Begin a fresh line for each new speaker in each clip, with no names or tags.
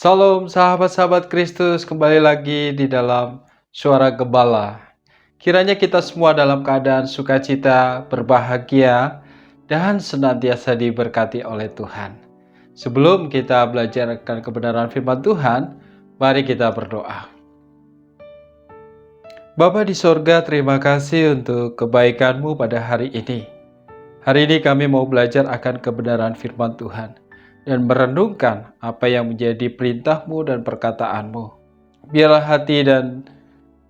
Salam sahabat-sahabat Kristus, kembali lagi di dalam Suara Gembala. Kiranya kita semua dalam keadaan sukacita, berbahagia, dan senantiasa diberkati oleh Tuhan. Sebelum kita belajar akan kebenaran firman Tuhan, mari kita berdoa. Bapa di sorga, terima kasih untuk kebaikan-Mu pada hari ini. Hari ini kami mau belajar akan kebenaran firman Tuhan dan merenungkan apa yang menjadi perintah-Mu dan perkataan-Mu. Biarlah hati dan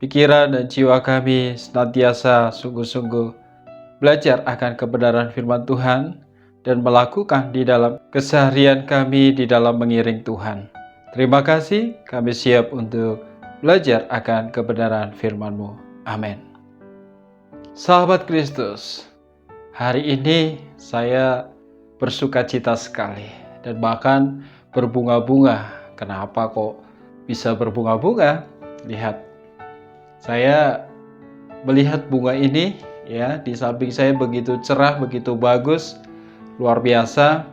pikiran dan jiwa kami senantiasa sungguh-sungguh belajar akan kebenaran firman Tuhan dan melakukan di dalam keseharian kami di dalam mengiring Tuhan. Terima kasih, kami siap untuk belajar akan kebenaran firman-Mu. Amin. Sahabat Kristus, hari ini saya bersukacita sekali dan bahkan berbunga-bunga. Kenapa kok bisa berbunga-bunga? Lihat, saya melihat bunga ini ya, di samping saya begitu cerah, begitu bagus, luar biasa,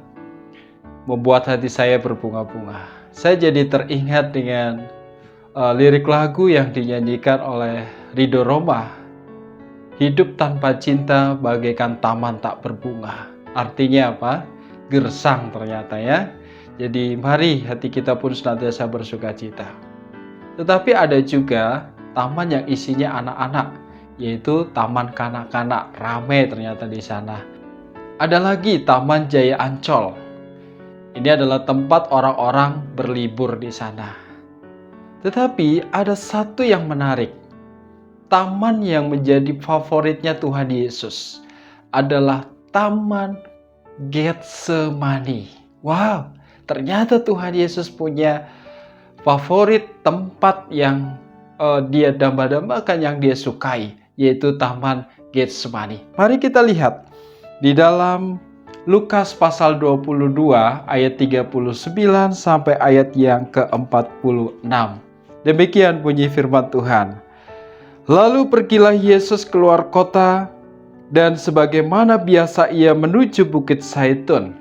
membuat hati saya berbunga-bunga. Saya jadi teringat dengan lirik lagu yang dinyanyikan oleh Ridho Roma. Hidup tanpa cinta bagaikan taman tak berbunga. Artinya apa? Gersang ternyata ya. Jadi mari hati kita pun senantiasa bersukacita. Tetapi ada juga taman yang isinya anak-anak, yaitu taman kanak-kanak, ramai ternyata di sana. Ada lagi Taman Jaya Ancol. Ini adalah tempat orang-orang berlibur di sana. Tetapi ada satu yang menarik. Taman yang menjadi favoritnya Tuhan Yesus adalah Taman Getsemani. Wow, ternyata Tuhan Yesus punya favorit tempat yang dia dambakan, yang dia sukai, yaitu Taman Getsemani. Mari kita lihat di dalam Lukas pasal 22 ayat 39 sampai ayat yang ke-46. Demikian bunyi firman Tuhan. Lalu pergilah Yesus keluar kota, dan sebagaimana biasa ia menuju Bukit Zaitun.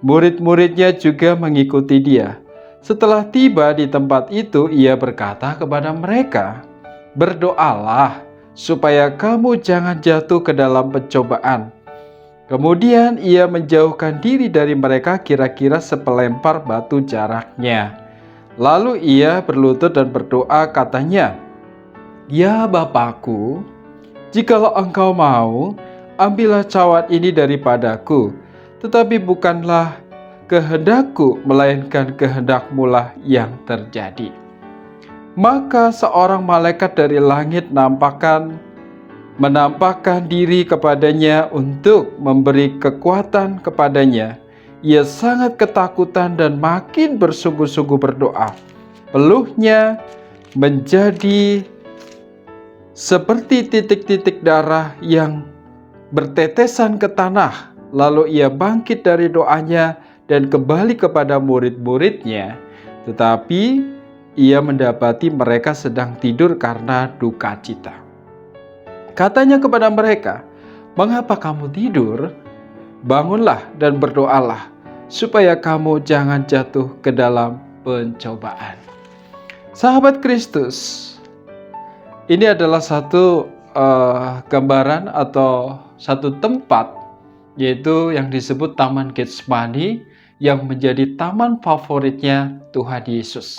Murid-muridnya juga mengikuti dia. Setelah tiba di tempat itu, ia berkata kepada mereka, "Berdoalah supaya kamu jangan jatuh ke dalam pencobaan." Kemudian ia menjauhkan diri dari mereka kira-kira sepelempar batu jaraknya. Lalu ia berlutut dan berdoa, katanya, "Ya Bapakku, jikalau engkau mau, ambillah cawan ini daripadaku, tetapi bukanlah kehendakku, melainkan kehendak-Mu-lah yang terjadi." Maka seorang malaikat dari langit menampakkan diri kepadanya untuk memberi kekuatan kepadanya. Ia sangat ketakutan dan makin bersungguh-sungguh berdoa. Peluhnya menjadi seperti titik-titik darah yang bertetesan ke tanah. Lalu ia bangkit dari doanya dan kembali kepada murid-muridnya. Tetapi ia mendapati mereka sedang tidur karena duka cita. Katanya kepada mereka, "Mengapa kamu tidur? Bangunlah dan berdoalah, supaya kamu jangan jatuh ke dalam pencobaan." Sahabat Kristus, ini adalah satu gambaran atau satu tempat, yaitu yang disebut Taman Getsemani, yang menjadi taman favoritnya Tuhan Yesus.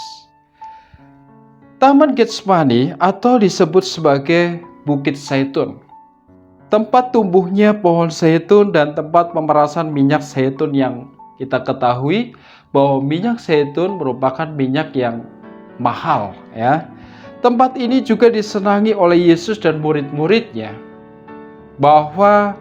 Taman Getsemani atau disebut sebagai Bukit Zaitun, tempat tumbuhnya pohon zaitun dan tempat pemerasan minyak zaitun, yang kita ketahui bahwa minyak zaitun merupakan minyak yang mahal ya. Tempat ini juga disenangi oleh Yesus dan murid-muridnya, bahwa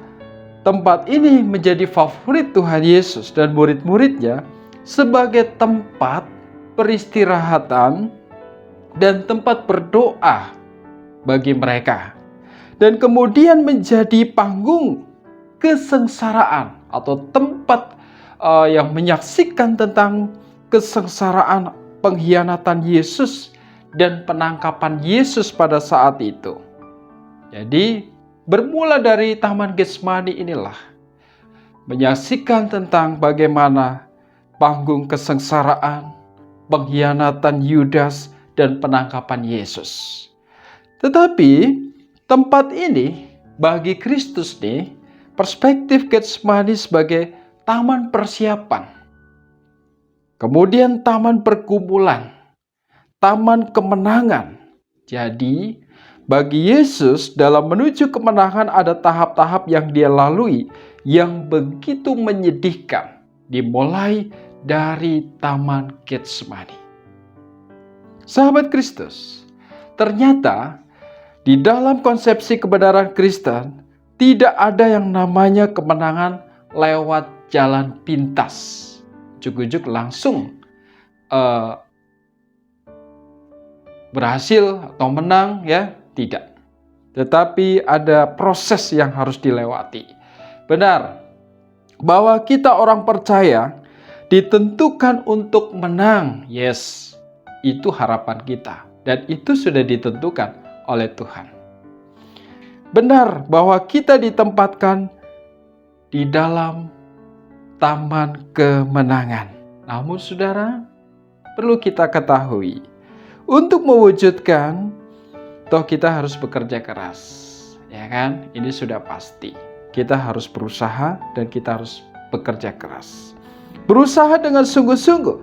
tempat ini menjadi favorit Tuhan Yesus dan murid-muridnya sebagai tempat peristirahatan dan tempat berdoa bagi mereka. Dan kemudian menjadi panggung kesengsaraan atau tempat yang menyaksikan tentang kesengsaraan, pengkhianatan Yesus dan penangkapan Yesus pada saat itu. Jadi bermula dari Taman Getsemani inilah menyaksikan tentang bagaimana panggung kesengsaraan, pengkhianatan Yudas, dan penangkapan Yesus. Tetapi tempat ini bagi Kristus nih, perspektif Getsemani sebagai taman persiapan, kemudian taman pergumulan, taman kemenangan. Jadi bagi Yesus dalam menuju kemenangan ada tahap-tahap yang dia lalui yang begitu menyedihkan, dimulai dari taman Getsemani. Sahabat Kristus, ternyata di dalam konsepsi kebenaran Kristen tidak ada yang namanya kemenangan lewat jalan pintas, ujuk-ujuk langsung berhasil atau menang, ya, tidak. Tetapi ada proses yang harus dilewati. Benar bahwa kita orang percaya ditentukan untuk menang. Yes, itu harapan kita dan itu sudah ditentukan oleh Tuhan. Benar bahwa kita ditempatkan di dalam taman kemenangan. Namun saudara, perlu kita ketahui, untuk mewujudkan, toh kita harus bekerja keras. Ya kan? Ini sudah pasti. Kita harus berusaha dan kita harus bekerja keras. Berusaha dengan sungguh-sungguh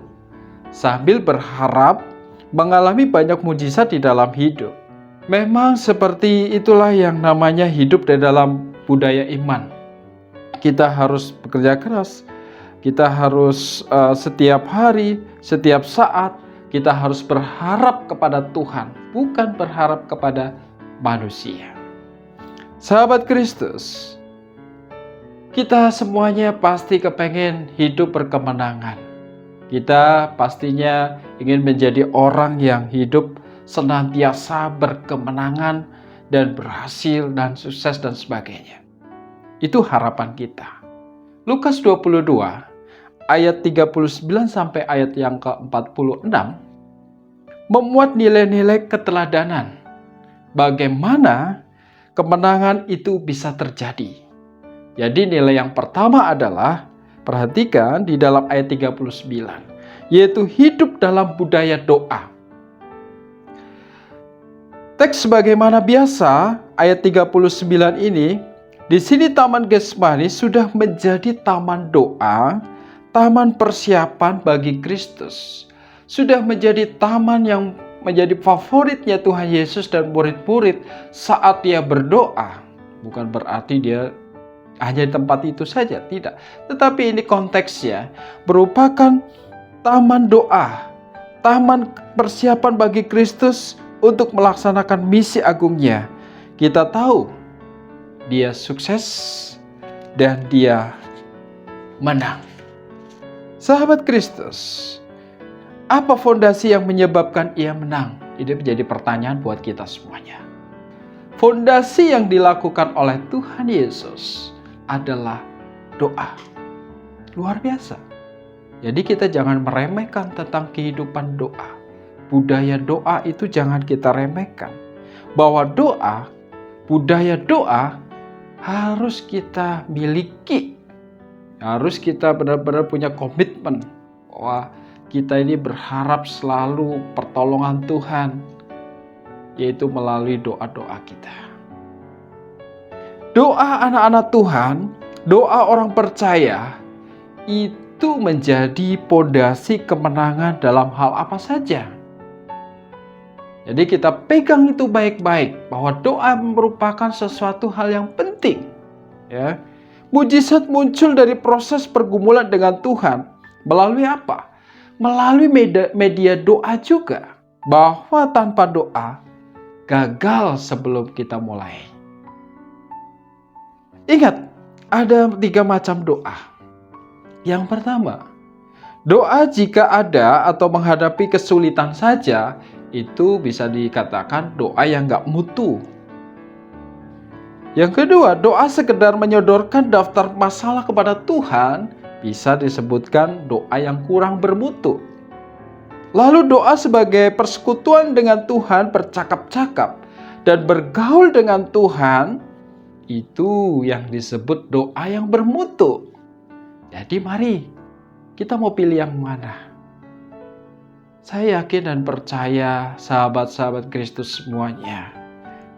sambil berharap mengalami banyak mujizat di dalam hidup. Memang seperti itulah yang namanya hidup di dalam budaya iman. Kita harus bekerja keras. Kita harus setiap hari, setiap saat, kita harus berharap kepada Tuhan, bukan berharap kepada manusia. Sahabat Kristus, kita semuanya pasti kepengen hidup berkemenangan. Kita pastinya ingin menjadi orang yang hidup senantiasa berkemenangan dan berhasil dan sukses dan sebagainya. Itu harapan kita. Lukas 22 ayat 39 sampai ayat yang ke-46 memuat nilai-nilai keteladanan. Bagaimana kemenangan itu bisa terjadi. Jadi nilai yang pertama adalah, perhatikan di dalam ayat 39, yaitu hidup dalam budaya doa. Teks sebagaimana biasa, ayat 39 ini, di sini taman Getsemani sudah menjadi taman doa, taman persiapan bagi Kristus. Sudah menjadi taman yang menjadi favoritnya Tuhan Yesus dan murid-murid saat dia berdoa. Bukan berarti dia hanya di tempat itu saja, tidak. Tetapi ini konteksnya merupakan taman doa, taman persiapan bagi Kristus untuk melaksanakan misi agungnya. Kita tahu dia sukses dan dia menang. Sahabat Kristus, apa fondasi yang menyebabkan ia menang? Ini menjadi pertanyaan buat kita semuanya. Fondasi yang dilakukan oleh Tuhan Yesus adalah doa. Luar biasa. Jadi kita jangan meremehkan tentang kehidupan doa. Budaya doa itu jangan kita remehkan. Bahwa doa, budaya doa harus kita miliki. Harus kita benar-benar punya komitmen bahwa kita ini berharap selalu pertolongan Tuhan, yaitu melalui doa-doa kita. Doa anak-anak Tuhan, doa orang percaya, itu menjadi pondasi kemenangan dalam hal apa saja. Jadi kita pegang itu baik-baik, bahwa doa merupakan sesuatu hal yang penting. Ya. Mujizat muncul dari proses pergumulan dengan Tuhan. Melalui apa? Melalui media doa juga. Bahwa tanpa doa, gagal sebelum kita mulai. Ingat, ada 3 macam doa. Yang pertama, doa jika ada atau menghadapi kesulitan saja, itu bisa dikatakan doa yang gak mutu. Yang kedua, doa sekedar menyodorkan daftar masalah kepada Tuhan, bisa disebutkan doa yang kurang bermutu. Lalu doa sebagai persekutuan dengan Tuhan, bercakap-cakap dan bergaul dengan Tuhan, itu yang disebut doa yang bermutu. Jadi mari kita mau pilih yang mana? Saya yakin dan percaya sahabat-sahabat Kristus semuanya,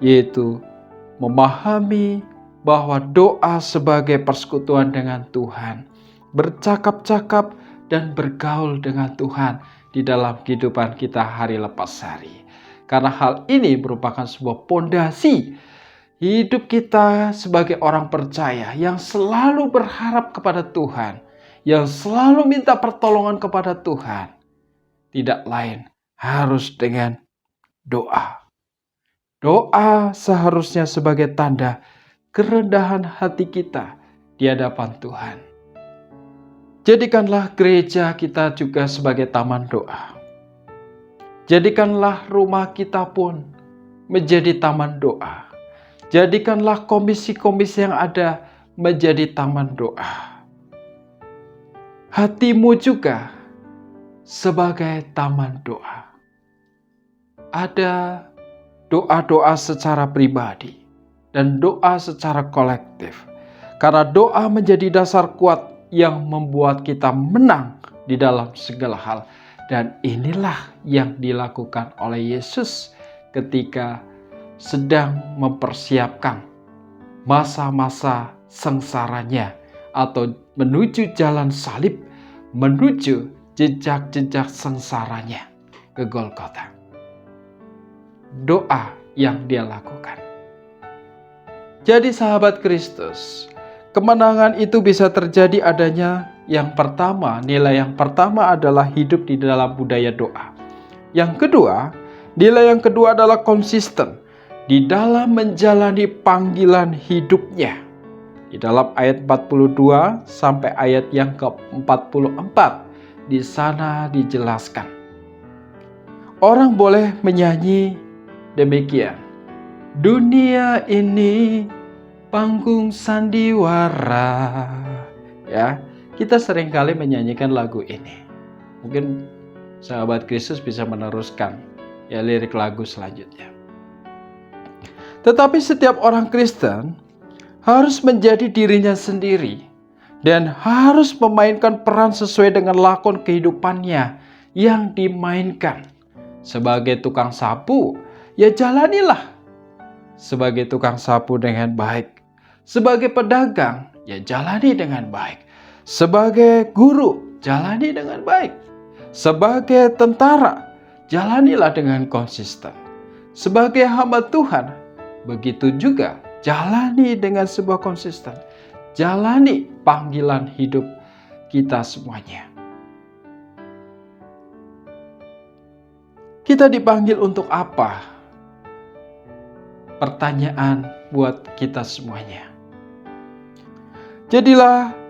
yaitu memahami bahwa doa sebagai persekutuan dengan Tuhan, bercakap-cakap dan bergaul dengan Tuhan di dalam kehidupan kita hari lepas hari. Karena hal ini merupakan sebuah pondasi hidup kita sebagai orang percaya yang selalu berharap kepada Tuhan, yang selalu minta pertolongan kepada Tuhan. Tidak lain harus dengan doa. Doa seharusnya sebagai tanda kerendahan hati kita di hadapan Tuhan. Jadikanlah gereja kita juga sebagai taman doa. Jadikanlah rumah kita pun menjadi taman doa. Jadikanlah komisi-komisi yang ada menjadi taman doa. Hatimu juga sebagai taman doa. Ada doa-doa secara pribadi dan doa secara kolektif. Karena doa menjadi dasar kuat yang membuat kita menang di dalam segala hal. Dan inilah yang dilakukan oleh Yesus ketika sedang mempersiapkan masa-masa sengsaranya atau menuju jalan salib, menuju jejak-jejak sengsaranya ke Golgota. Doa yang dia lakukan. Jadi sahabat Kristus, kemenangan itu bisa terjadi adanya yang pertama, nilai yang pertama adalah hidup di dalam budaya doa. Yang kedua, nilai yang kedua adalah konsisten di dalam menjalani panggilan hidupnya. Di dalam ayat 42 sampai ayat yang ke-44, di sana dijelaskan. Orang boleh menyanyi demikian. Dunia ini panggung sandiwara. Ya, kita seringkali menyanyikan lagu ini. Mungkin sahabat Kristus bisa meneruskan ya lirik lagu selanjutnya. Tetapi setiap orang Kristen harus menjadi dirinya sendiri dan harus memainkan peran sesuai dengan lakon kehidupannya yang dimainkan. Sebagai tukang sapu, ya jalanilah sebagai tukang sapu dengan baik. Sebagai pedagang, ya jalani dengan baik. Sebagai guru, jalani dengan baik. Sebagai tentara, jalanilah dengan konsisten. Sebagai hamba Tuhan, begitu juga jalani dengan sebuah konsisten. Jalani panggilan hidup kita semuanya. Kita dipanggil untuk apa? Pertanyaan buat kita semuanya. Jadilah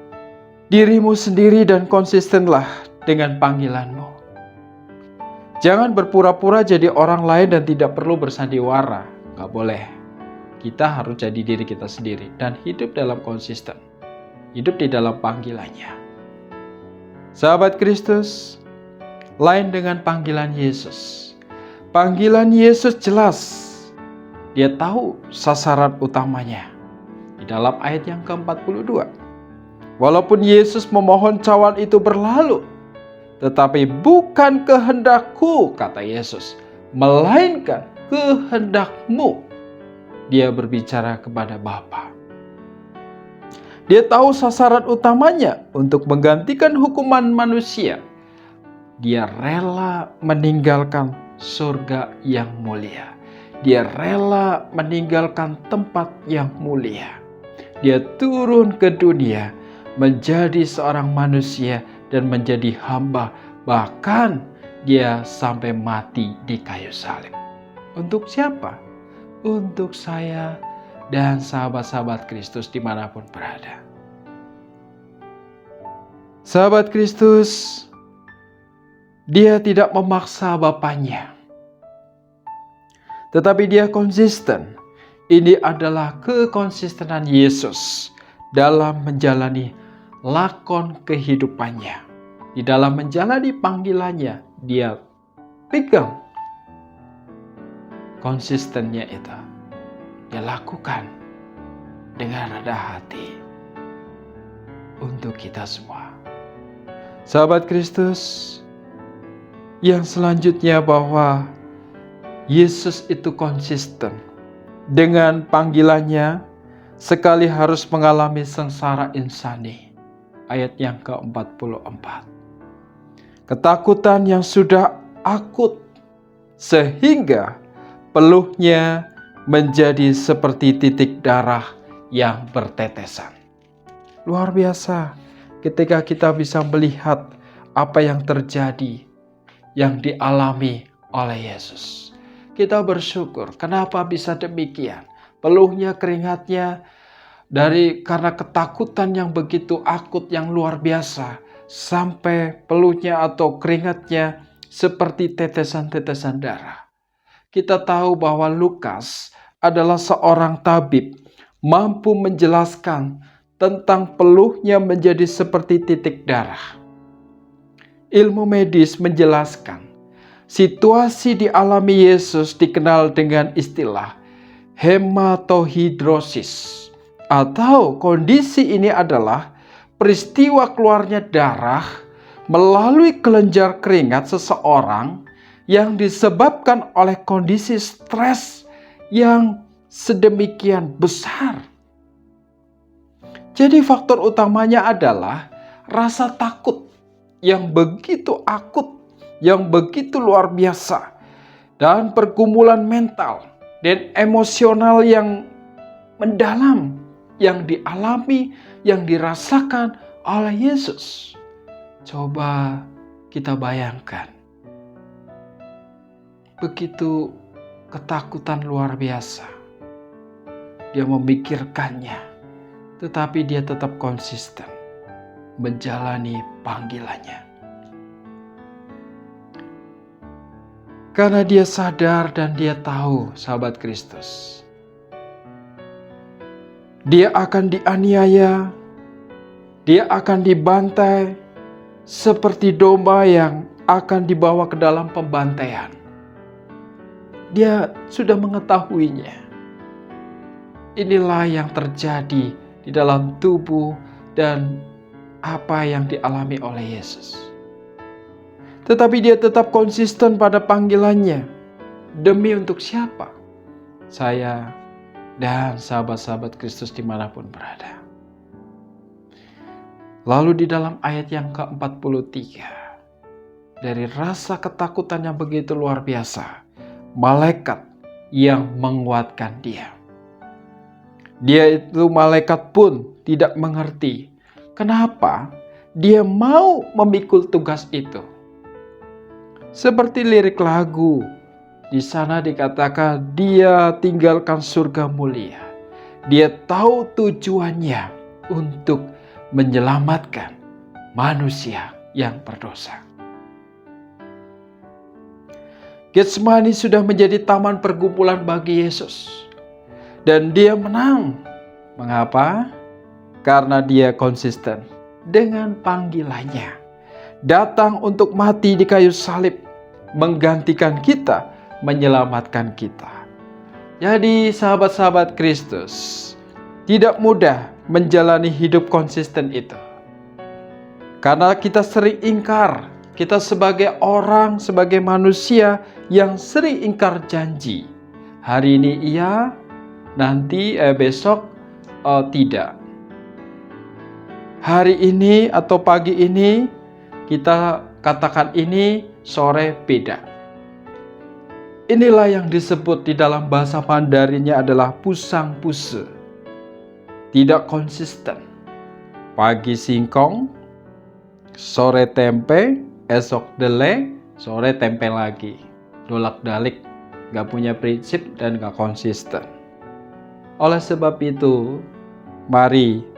dirimu sendiri dan konsistenlah dengan panggilanmu. Jangan berpura-pura jadi orang lain dan tidak perlu bersandiwara. Gak boleh. Kita harus jadi diri kita sendiri dan hidup dalam konsisten. Hidup di dalam panggilannya. Sahabat Kristus, lain dengan panggilan Yesus. Panggilan Yesus jelas. Dia tahu sasaran utamanya. Di dalam ayat yang ke-42. Walaupun Yesus memohon cawan itu berlalu, tetapi bukan kehendakku, kata Yesus, melainkan kehendakmu. Dia berbicara kepada Bapa. Dia tahu sasaran utamanya untuk menggantikan hukuman manusia. Dia rela meninggalkan surga yang mulia. Dia rela meninggalkan tempat yang mulia. Dia turun ke dunia menjadi seorang manusia dan menjadi hamba. Bahkan dia sampai mati di kayu salib. Untuk siapa? Untuk saya dan sahabat-sahabat Kristus dimanapun berada. Sahabat Kristus, dia tidak memaksa Bapaknya. Tetapi dia konsisten. Ini adalah kekonsistenan Yesus dalam menjalani lakon kehidupannya. Di dalam menjalani panggilannya, dia pegang konsistennya itu. Dia lakukan dengan rendah hati untuk kita semua. Sahabat Kristus, Yang selanjutnya bahwa Yesus itu konsisten dengan panggilannya, sekali harus mengalami sengsara insani. Ayat yang ke-44. Ketakutan yang sudah akut sehingga peluhnya menjadi seperti titik darah yang bertetesan. Luar biasa ketika kita bisa melihat apa yang terjadi, yang dialami oleh Yesus. Kita bersyukur kenapa bisa demikian. Peluhnya, keringatnya karena ketakutan yang begitu akut, yang luar biasa, sampai peluhnya atau keringatnya seperti tetesan-tetesan darah. Kita tahu bahwa Lukas adalah seorang tabib, mampu menjelaskan tentang peluhnya menjadi seperti titik darah. Ilmu medis menjelaskan situasi dialami Yesus dikenal dengan istilah hematohidrosis, atau kondisi ini adalah peristiwa keluarnya darah melalui kelenjar keringat seseorang yang disebabkan oleh kondisi stres yang sedemikian besar. Jadi faktor utamanya adalah rasa takut yang begitu akut, yang begitu luar biasa, dan pergumulan mental dan emosional yang mendalam yang dialami, yang dirasakan oleh Yesus. Coba kita bayangkan, begitu ketakutan luar biasa. Dia memikirkannya, tetapi dia tetap konsisten menjalani panggilannya. Karena dia sadar dan dia tahu, sahabat Kristus, dia akan dianiaya, dia akan dibantai seperti domba yang akan dibawa ke dalam pembantaian. Dia sudah mengetahuinya. Inilah yang terjadi di dalam tubuh dan apa yang dialami oleh Yesus. Tetapi dia tetap konsisten pada panggilannya. Demi untuk siapa? Saya dan sahabat-sahabat Kristus dimanapun berada. Lalu di dalam ayat yang ke-43, dari rasa ketakutan yang begitu luar biasa, malaikat yang menguatkan dia. Dia itu malaikat pun tidak mengerti kenapa dia mau memikul tugas itu. Seperti lirik lagu, di sana dikatakan dia tinggalkan surga mulia. Dia tahu tujuannya untuk menyelamatkan manusia yang berdosa. Getsemani sudah menjadi taman pergumulan bagi Yesus. Dan dia menang. Mengapa? Karena dia konsisten dengan panggilannya. Datang untuk mati di kayu salib, menggantikan kita, menyelamatkan kita. Jadi sahabat-sahabat Kristus, tidak mudah menjalani hidup konsisten itu. Karena kita sering ingkar, kita sebagai orang, sebagai manusia yang sering ingkar janji. Hari ini iya, nanti besok tidak. Hari ini atau pagi ini kita katakan ini, sore beda. Inilah yang disebut di dalam bahasa Mandarinnya adalah pusang puse. Tidak konsisten. Pagi singkong, sore tempe, esok dele, sore tempe lagi. Dolak-dalik, gak punya prinsip dan gak konsisten. Oleh sebab itu, mari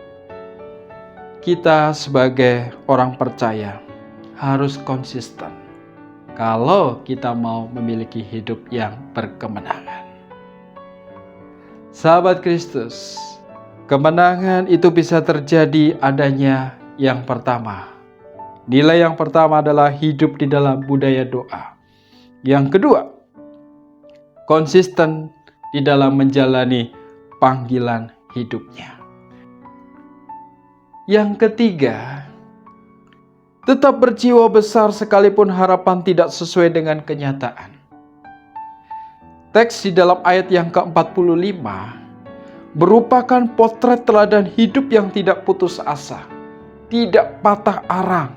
kita sebagai orang percaya harus konsisten kalau kita mau memiliki hidup yang berkemenangan. Sahabat Kristus, kemenangan itu bisa terjadi adanya yang pertama. Nilai yang pertama adalah hidup di dalam budaya doa. Yang kedua, konsisten di dalam menjalani panggilan hidupnya. Yang ketiga, Tetap berjiwa besar sekalipun harapan tidak sesuai dengan kenyataan. Teks di dalam ayat yang ke-45 merupakan potret teladan hidup yang tidak putus asa, tidak patah arang,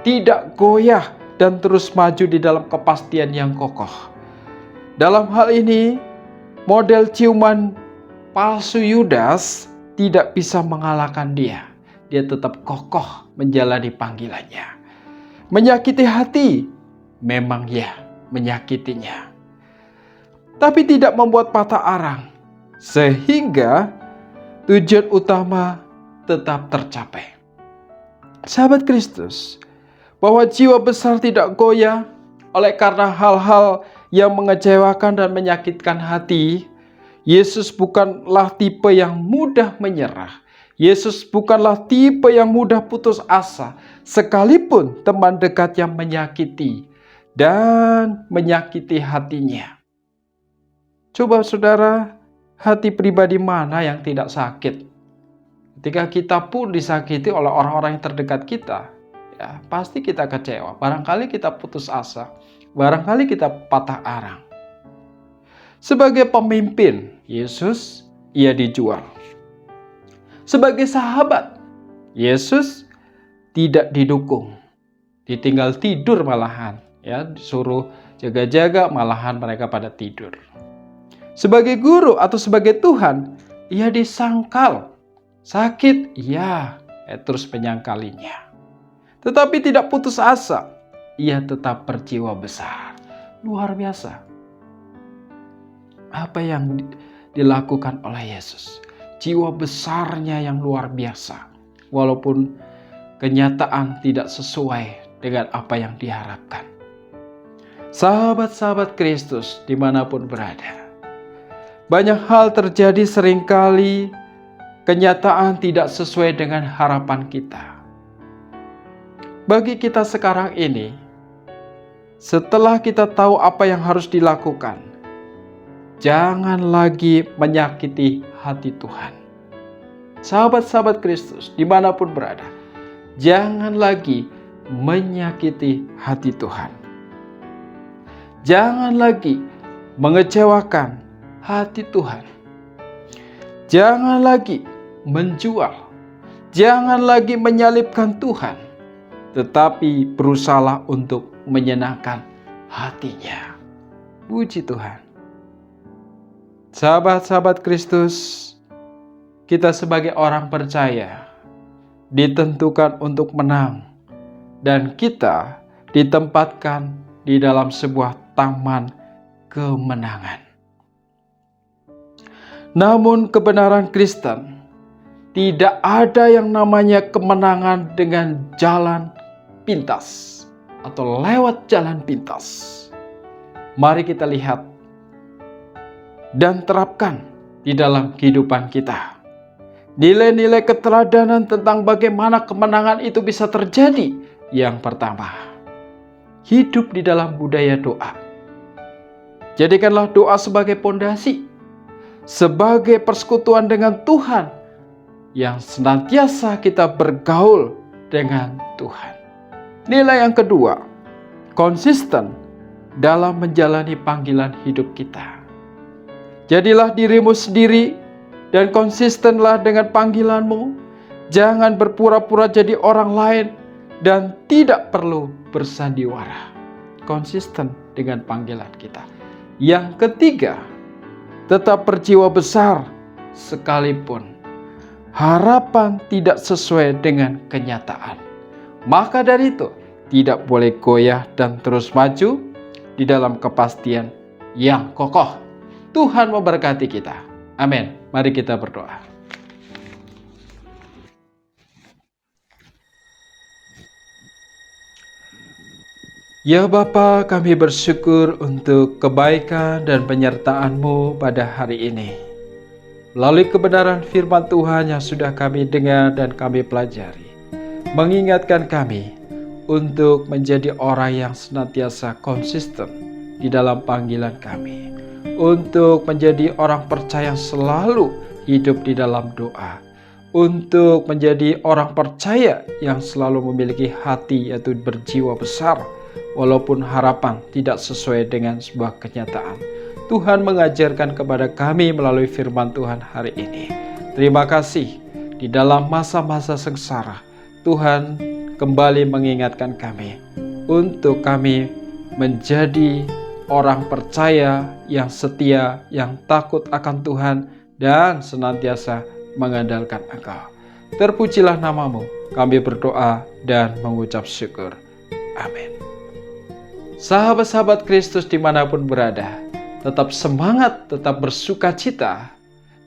tidak goyah, dan terus maju di dalam kepastian yang kokoh. Dalam hal ini, model ciuman palsu Yudas tidak bisa mengalahkan dia. Dia tetap kokoh menjalani panggilannya. Menyakiti hati, memang ya, menyakitinya. Tapi tidak membuat patah arang, sehingga tujuan utama tetap tercapai. Sahabat Kristus, bahwa jiwa besar tidak goyah oleh karena hal-hal yang mengecewakan dan menyakitkan hati. Yesus bukanlah tipe yang mudah menyerah. Yesus bukanlah tipe yang mudah putus asa, sekalipun teman dekat yang menyakiti dan menyakiti hatinya. Coba saudara, hati pribadi mana yang tidak sakit? Ketika kita pun disakiti oleh orang-orang yang terdekat kita, ya pasti kita kecewa. Barangkali kita putus asa, barangkali kita patah arang. Sebagai pemimpin, Yesus, ia dijual. Sebagai sahabat, Yesus tidak didukung. Ditinggal tidur malahan. Ya, disuruh jaga-jaga, malahan mereka pada tidur. Sebagai guru atau sebagai Tuhan, ia disangkal. Sakit, ya, terus menyangkalinya. Tetapi tidak putus asa. Ia tetap berjiwa besar. Luar biasa. Apa yang dilakukan oleh Yesus? Jiwa besarnya yang luar biasa. Walaupun kenyataan tidak sesuai dengan apa yang diharapkan. Sahabat-sahabat Kristus dimanapun berada. Banyak hal terjadi seringkali kenyataan tidak sesuai dengan harapan kita. Bagi kita sekarang ini, setelah kita tahu apa yang harus dilakukan, jangan lagi menyakiti hati Tuhan. Sahabat-sahabat Kristus dimanapun berada, jangan lagi menyakiti hati Tuhan. Jangan lagi mengecewakan hati Tuhan. Jangan lagi menjual. Jangan lagi menyalibkan Tuhan. Tetapi berusahalah untuk menyenangkan hatinya. Puji Tuhan. Sahabat-sahabat Kristus, kita sebagai orang percaya ditentukan untuk menang, dan kita ditempatkan di dalam sebuah taman kemenangan. Namun kebenaran Kristen, tidak ada yang namanya kemenangan dengan jalan pintas atau lewat jalan pintas. Mari kita lihat dan terapkan di dalam kehidupan kita. Nilai-nilai keteladanan tentang bagaimana kemenangan itu bisa terjadi. Yang pertama, hidup di dalam budaya doa. Jadikanlah doa sebagai pondasi, sebagai persekutuan dengan Tuhan, yang senantiasa kita bergaul dengan Tuhan. Nilai yang kedua, konsisten dalam menjalani panggilan hidup kita. Jadilah dirimu sendiri dan konsistenlah dengan panggilanmu. Jangan berpura-pura jadi orang lain dan tidak perlu bersandiwara. Konsisten dengan panggilan kita. Yang ketiga, tetap berjiwa besar sekalipun harapan tidak sesuai dengan kenyataan. Maka dari itu, tidak boleh goyah dan terus maju di dalam kepastian yang kokoh. Tuhan memberkati kita. Amin. Mari kita berdoa. Ya Bapa, kami bersyukur untuk kebaikan dan penyertaan-Mu pada hari ini. Melalui kebenaran firman Tuhan yang sudah kami dengar dan kami pelajari, mengingatkan kami untuk menjadi orang yang senantiasa konsisten di dalam panggilan kami, untuk menjadi orang percaya yang selalu hidup di dalam doa, untuk menjadi orang percaya yang selalu memiliki hati yaitu berjiwa besar, walaupun harapan tidak sesuai dengan sebuah kenyataan. Tuhan mengajarkan kepada kami melalui firman Tuhan hari ini. Terima kasih, di dalam masa-masa sengsara, Tuhan kembali mengingatkan kami untuk kami menjadi orang percaya yang setia, yang takut akan Tuhan, dan senantiasa mengandalkan Engkau. Terpujilah namamu, kami berdoa dan mengucap syukur. Amin. Sahabat-sahabat Kristus dimanapun berada, tetap semangat, tetap bersuka cita,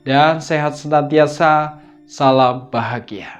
dan sehat senantiasa. Salam bahagia.